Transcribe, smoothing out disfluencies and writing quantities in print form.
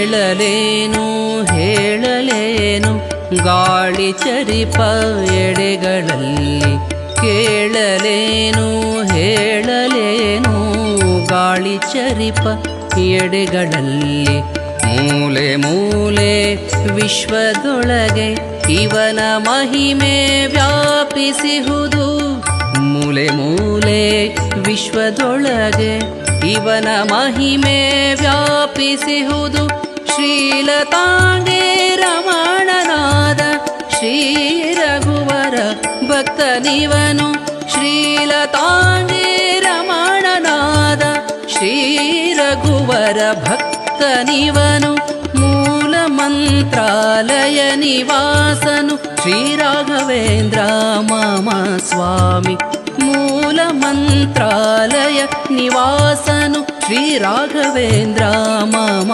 ಕೇಳಲೇನು ಹೇಳಲೇನು ಗಾಳಿ ಚರಿಪ ಎಡೆಗಳಲ್ಲಿ. ಕೇಳಲೇನು ಹೇಳಲೇನು ಗಾಳಿ ಚರಿಪ ಎಡೆಗಳಲ್ಲಿ. ಮೂಲೆ ಮೂಲೆ ವಿಶ್ವದೊಳಗೆ ಇವನ ಮಹಿಮೆ ವ್ಯಾಪಿಸಿಹುದು. ಮೂಲೆ ಮೂಲೆ ವಿಶ್ವದೊಳಗೆ ಇವನ ಮಹಿಮೆ ವ್ಯಾಪಿಸಿಹುದು. ಶ್ರೀಲತಾಂಗೆ ರಮಣನಾದ ಶ್ರೀ ರಘುವರ ಭಕ್ತನಿವನು. ಶ್ರೀಲತಾಂಗೆ ರಮಣನಾದ ಶ್ರೀ ರಘುವರ ಭಕ್ತನಿವನು. ಮೂಲ ಮಂತ್ರಾಲಯ ನಿವಾಸನು ಶ್ರೀ ರಾಘವೇಂದ್ರ ಮಮ ಸ್ವಾಮಿ. ಮೂಲ ಮಂತ್ರಾಲಯ ನಿವಾಸನು ಶ್ರೀ ರಾಘವೇಂದ್ರ ಮಮ